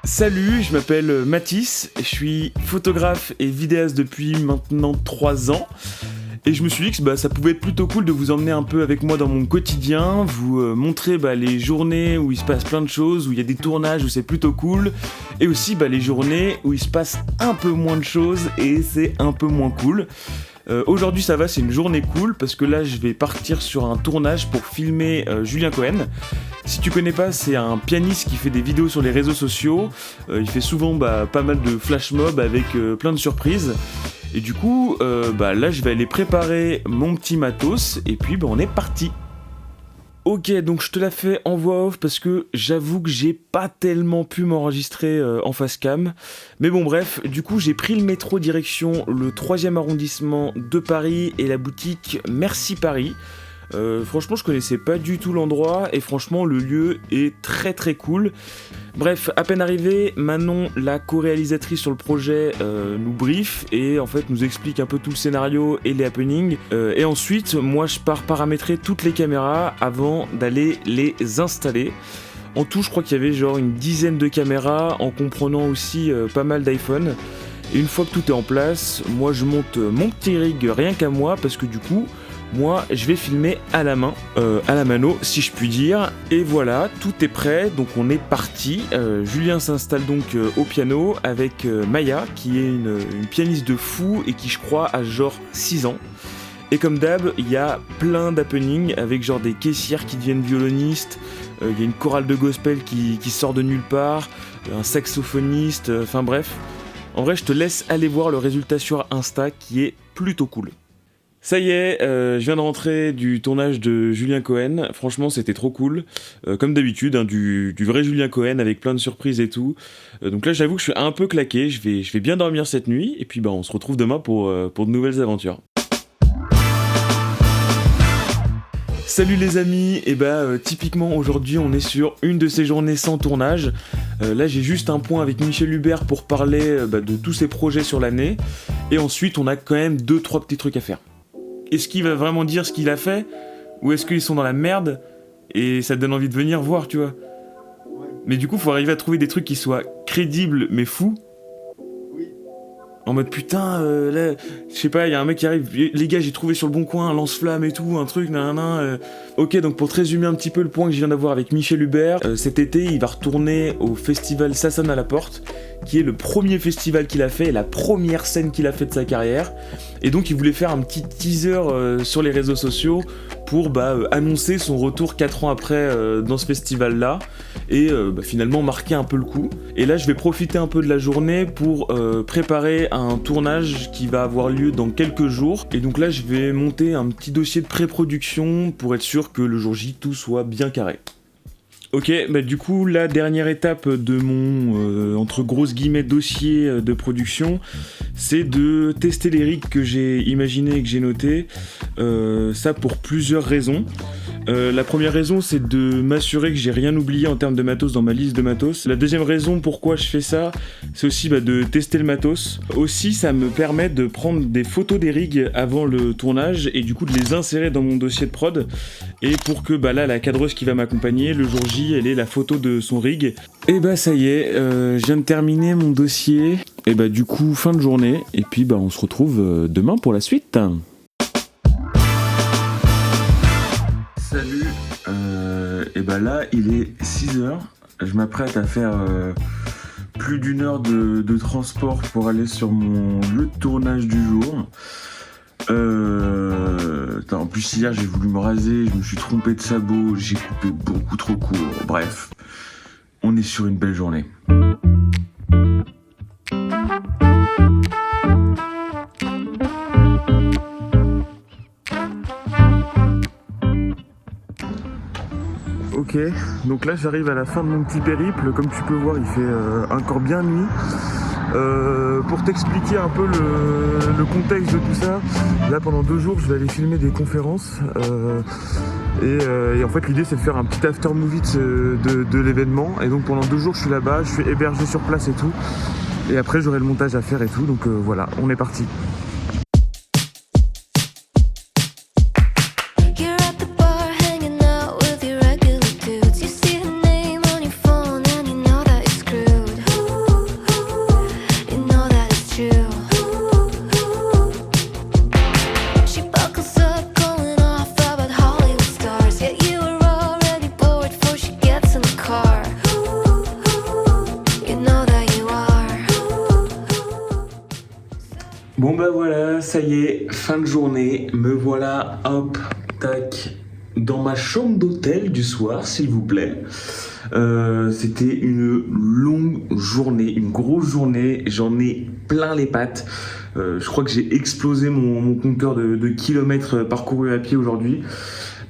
Salut, je m'appelle Mathis, je suis photographe et vidéaste depuis maintenant 3 ans. Et je me suis dit que ça pouvait être plutôt cool de vous emmener un peu avec moi dans mon quotidien, vous montrer les journées où il se passe plein de choses, où il y a des tournages, où c'est plutôt cool, et aussi les journées où il se passe un peu moins de choses et c'est un peu moins cool. Aujourd'hui ça va, c'est une journée cool parce que là je vais partir sur un tournage pour filmer Julien Cohen. Si tu connais pas, c'est un pianiste qui fait des vidéos sur les réseaux sociaux. Il fait souvent pas mal de flash mob avec plein de surprises. Et du coup, là je vais aller préparer mon petit matos et puis on est parti. Ok, donc je te la fais en voix off parce que j'avoue que j'ai pas tellement pu m'enregistrer en face cam. Mais bon bref, du coup j'ai pris le métro direction le 3e arrondissement de Paris et la boutique Merci Paris. Franchement je connaissais pas du tout l'endroit et franchement le lieu est très très cool. Bref, à peine arrivé, Manon, la co-réalisatrice sur le projet, nous brief et en fait nous explique un peu tout le scénario et les happenings. Et ensuite, moi je pars paramétrer toutes les caméras avant d'aller les installer. En tout, je crois qu'il y avait genre une dizaine de caméras, en comprenant aussi pas mal d'iPhone. Et une fois que tout est en place, moi je monte mon petit rig rien qu'à moi parce que du coup, moi, je vais filmer à la main, à la mano, si je puis dire. Et voilà, tout est prêt, donc on est parti. Julien s'installe donc au piano avec Maya, qui est une pianiste de fou et qui, je crois, a genre 6 ans. Et comme d'hab, il y a plein d'happenings avec genre des caissières qui deviennent violonistes, il y a une chorale de gospel qui sort de nulle part, un saxophoniste, enfin bref. En vrai, je te laisse aller voir le résultat sur Insta qui est plutôt cool. Ça y est, je viens de rentrer du tournage de Julien Cohen. Franchement, c'était trop cool. Comme d'habitude, du vrai Julien Cohen avec plein de surprises et tout. Donc là, j'avoue que je suis un peu claqué. Je vais bien dormir cette nuit. Et puis, on se retrouve demain pour de nouvelles aventures. Salut les amis, et typiquement aujourd'hui on est sur une de ces journées sans tournage. Là j'ai juste un point avec Michel Hubert pour parler de tous ses projets sur l'année. Et ensuite on a quand même 2-3 petits trucs à faire. Est-ce qu'il va vraiment dire ce qu'il a fait ? Ou est-ce qu'ils sont dans la merde et ça te donne envie de venir voir, tu vois ? Mais du coup, faut arriver à trouver des trucs qui soient crédibles mais fous. En mode putain, là, je sais pas, il y a un mec qui arrive, les gars, j'ai trouvé sur le bon coin un lance-flamme et tout, un truc, nanana. Ok, donc pour te résumer un petit peu le point que je viens d'avoir avec Michel Hubert, cet été, il va retourner au festival Ça sonne à la porte, qui est le premier festival qu'il a fait et la première scène qu'il a fait de sa carrière. Et donc, il voulait faire un petit teaser sur les réseaux sociaux pour annoncer son retour 4 ans après dans ce festival-là et finalement marquer un peu le coup. Et là, je vais profiter un peu de la journée pour préparer un tournage qui va avoir lieu dans quelques jours. Et donc là, je vais monter un petit dossier de pré-production pour être sûr que le jour J, tout soit bien carré. Ok, du coup, la dernière étape de mon, entre grosses guillemets, dossier de production, c'est de tester les rigs que j'ai imaginés et que j'ai notés. Ça pour plusieurs raisons. La première raison, c'est de m'assurer que j'ai rien oublié en termes de matos dans ma liste de matos. La deuxième raison pourquoi je fais ça, c'est aussi de tester le matos. Aussi, ça me permet de prendre des photos des rigs avant le tournage et du coup de les insérer dans mon dossier de prod. Et pour que là, la cadreuse qui va m'accompagner, le jour J, elle ait la photo de son rig. Et ça y est, je viens de terminer mon dossier. Et du coup, fin de journée. Et puis on se retrouve demain pour la suite. Salut, là il est 6h, je m'apprête à faire plus d'1 heure de transport pour aller sur mon lieu de tournage du jour. En plus hier j'ai voulu me raser, je me suis trompé de sabot, j'ai coupé beaucoup trop court, bref, on est sur une belle journée. Ok, donc là j'arrive à la fin de mon petit périple, comme tu peux voir il fait encore bien nuit. Pour t'expliquer un peu le contexte de tout ça, là pendant 2 jours je vais aller filmer des conférences et en fait l'idée c'est de faire un petit after movie de l'événement et donc pendant 2 jours je suis là-bas, je suis hébergé sur place et tout et après j'aurai le montage à faire et tout donc voilà, on est parti. You're at the bar hanging out with your regular dudes. You see the name on your phone and you know that it's screwed. Bon bah voilà, ça y est, fin de journée, me voilà, hop, tac, dans ma chambre d'hôtel du soir, s'il vous plaît. C'était une longue journée, une grosse journée, j'en ai plein les pattes. Je crois que j'ai explosé mon compteur de kilomètres parcourus à pied aujourd'hui.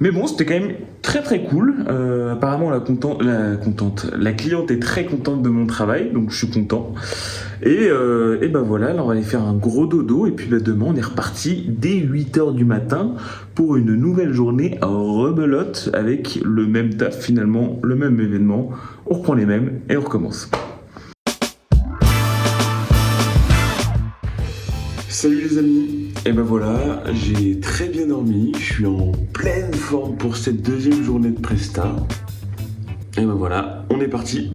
Mais bon, c'était quand même très très cool. Apparemment, la cliente est très contente de mon travail, donc je suis content. Et ben voilà, là on va aller faire un gros dodo. Et puis bah, demain, on est reparti dès 8h du matin pour une nouvelle journée à rebelote avec le même taf finalement, le même événement. On reprend les mêmes et on recommence. Salut les amis, et ben voilà, j'ai très bien dormi, je suis en pleine forme pour cette deuxième journée de Presta. Et ben voilà, on est parti.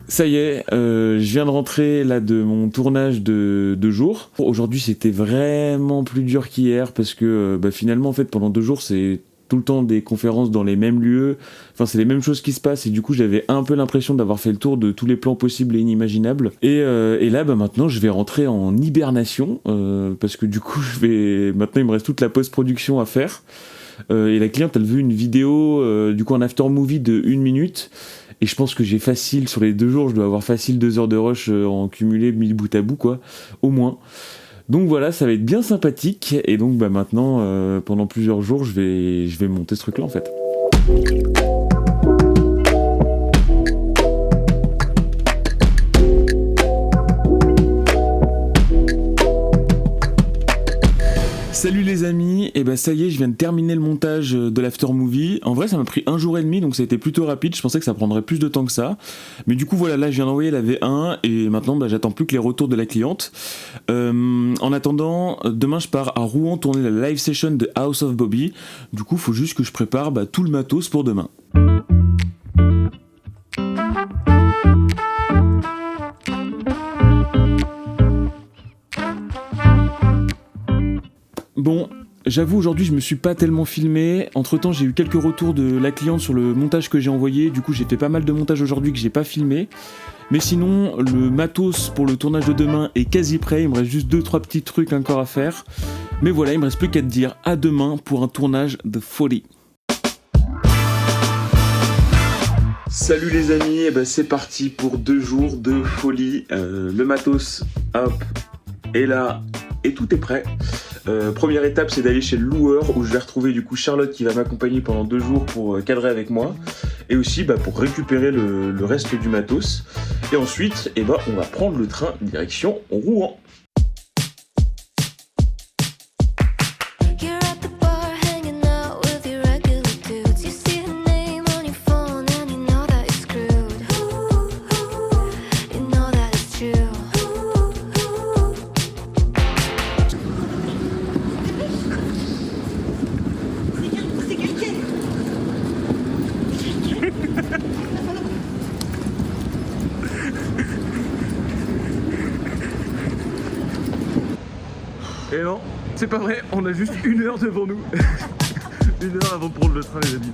Ça y est, je viens de rentrer là de mon tournage de 2 jours. Aujourd'hui c'était vraiment plus dur qu'hier parce que finalement en fait pendant 2 jours c'est tout le temps des conférences dans les mêmes lieux, enfin c'est les mêmes choses qui se passent et du coup j'avais un peu l'impression d'avoir fait le tour de tous les plans possibles et inimaginables et là maintenant je vais rentrer en hibernation parce que du coup maintenant il me reste toute la post-production à faire et la cliente elle veut une vidéo du coup un after movie de 1 minute et je pense que j'ai facile sur les 2 jours je dois avoir facile 2 heures de rush en cumulé mis bout à bout quoi, au moins. Donc voilà, ça va être bien sympathique et donc maintenant pendant plusieurs jours je vais monter ce truc là en fait. Salut les amis, et ça y est, je viens de terminer le montage de l'after movie. En vrai ça m'a pris 1 jour et demi donc ça a été plutôt rapide, je pensais que ça prendrait plus de temps que ça. Mais du coup voilà, là je viens d'envoyer la V1 et maintenant j'attends plus que les retours de la cliente. En attendant, demain je pars à Rouen tourner la live session de House of Bobby. Du coup faut juste que je prépare tout le matos pour demain. Bon, j'avoue aujourd'hui je me suis pas tellement filmé, entre temps j'ai eu quelques retours de la cliente sur le montage que j'ai envoyé, du coup j'ai fait pas mal de montage aujourd'hui que j'ai pas filmé, mais sinon le matos pour le tournage de demain est quasi prêt, il me reste juste 2-3 petits trucs encore à faire, mais voilà il me reste plus qu'à te dire à demain pour un tournage de folie. Salut les amis, c'est parti pour 2 jours de folie, le matos hop est là et tout est prêt. Première étape c'est d'aller chez le loueur où je vais retrouver du coup Charlotte qui va m'accompagner pendant 2 jours pour cadrer avec moi et aussi pour récupérer le reste du matos et ensuite on va prendre le train direction Rouen. Et non, c'est pas vrai, on a juste 1 heure devant nous. 1 heure avant de prendre le train les amis.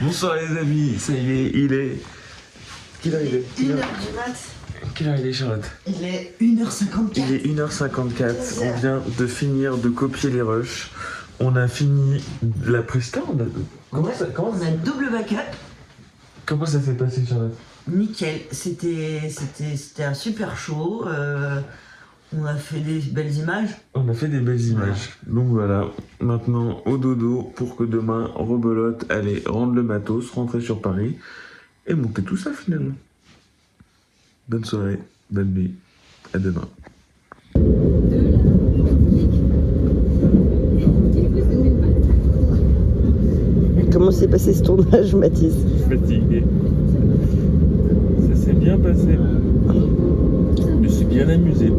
Bonsoir les amis, ça y est, il est... Quelle heure il est? 1h du mat. Quelle heure il est Charlotte? Il est 1h54. Il est 1h54, on vient de finir de copier les rushs. On a fini la presta. On a une double backup. Comment ça s'est passé, Charlotte? Nickel, c'était un super show. On a fait des belles images. On a fait des belles images. Donc voilà, maintenant au dodo pour que demain, rebelote, aller rendre le matos, rentrer sur Paris et monter tout ça finalement. Bonne soirée, bonne nuit, à demain. Comment s'est passé ce tournage, Mathis? Fatigué. Ça s'est bien passé. Je me suis bien amusé.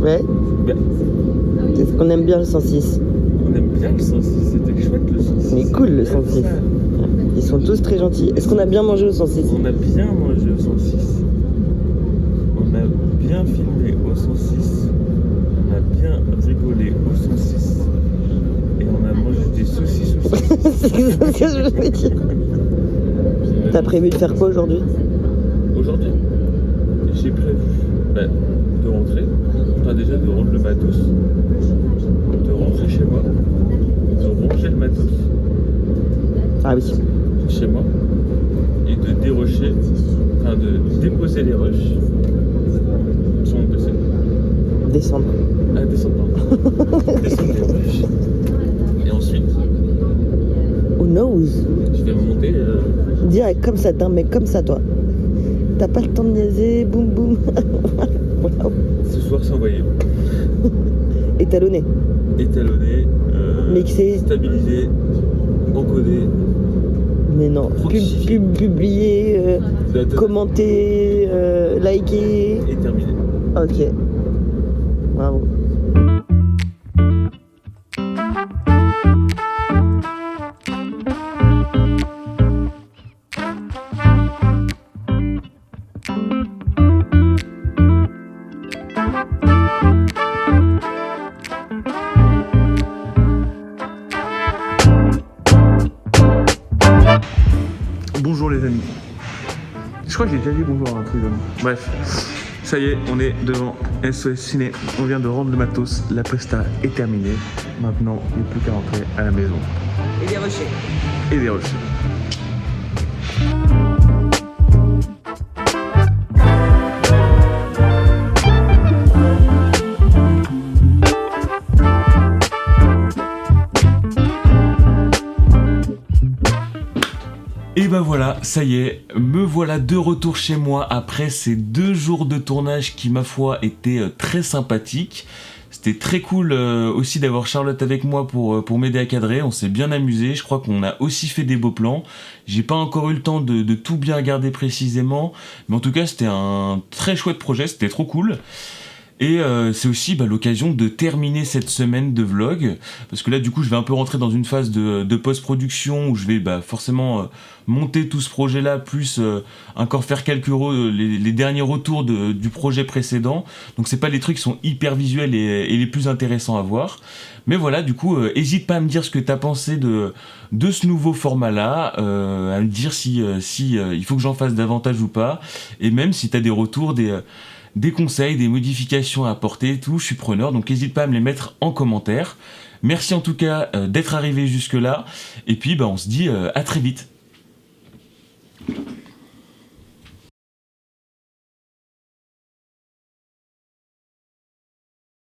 Ouais. Ben, Est-ce qu'on aime bien le 106? on aime bien le 106, c'était chouette le 106. Il est cool le 106. Ils sont tous très gentils. Est-ce qu'on a bien mangé au 106? On a bien mangé au 106. On a bien filmé au 106. On a bien rigolé au 106. Et on a mangé des saucisses au 106. C'est ce que je voulais dire. T'as prévu de faire quoi aujourd'hui? Aujourd'hui, j'ai prévu de rentrer, enfin déjà de rendre le matos, de rentrer chez moi, de ranger le matos Ah oui. chez moi et de dérocher, enfin de déposer les rushs sur mon PC. Descendre. Ah, descendre, pardon. Descendre les rushs. Et ensuite, Who knows? je vais monter. Direct, comme ça, d'un mec comme ça, toi. T'as pas le temps de niaiser, boum boum. Waouh. Ce soir, c'est envoyé. Étalonné. Étalonné, Mixé. stabilisé, encodé. Mais non. Publié, commenté, liké. Et terminé. Ok. Bravo. Bonjour les amis. Je crois que j'ai déjà dit bonjour à un truc. Bref, ça y est, on est devant SOS Ciné. On vient de rendre le matos. La presta est terminée. Maintenant, il n'y a plus qu'à rentrer à la maison. Et des rochers. Et des rochers. Et ben voilà, ça y est, me voilà de retour chez moi après ces 2 jours de tournage qui, ma foi, étaient très sympathiques. C'était très cool aussi d'avoir Charlotte avec moi pour m'aider à cadrer, on s'est bien amusé, je crois qu'on a aussi fait des beaux plans. J'ai pas encore eu le temps de tout bien regarder précisément, mais en tout cas c'était un très chouette projet, c'était trop cool. Et c'est aussi l'occasion de terminer cette semaine de vlog, parce que là du coup je vais un peu rentrer dans une phase de post-production où je vais forcément monter tout ce projet là, plus encore faire les derniers retours du projet précédent, donc c'est pas les trucs qui sont hyper visuels et les plus intéressants à voir. Mais voilà, du coup, hésite pas à me dire ce que t'as pensé de ce nouveau format-là, à me dire si il faut que j'en fasse davantage ou pas, et même si t'as des retours, des conseils, des modifications à apporter, tout, je suis preneur, donc n'hésite pas à me les mettre en commentaire. Merci en tout cas d'être arrivé jusque là, et puis on se dit à très vite.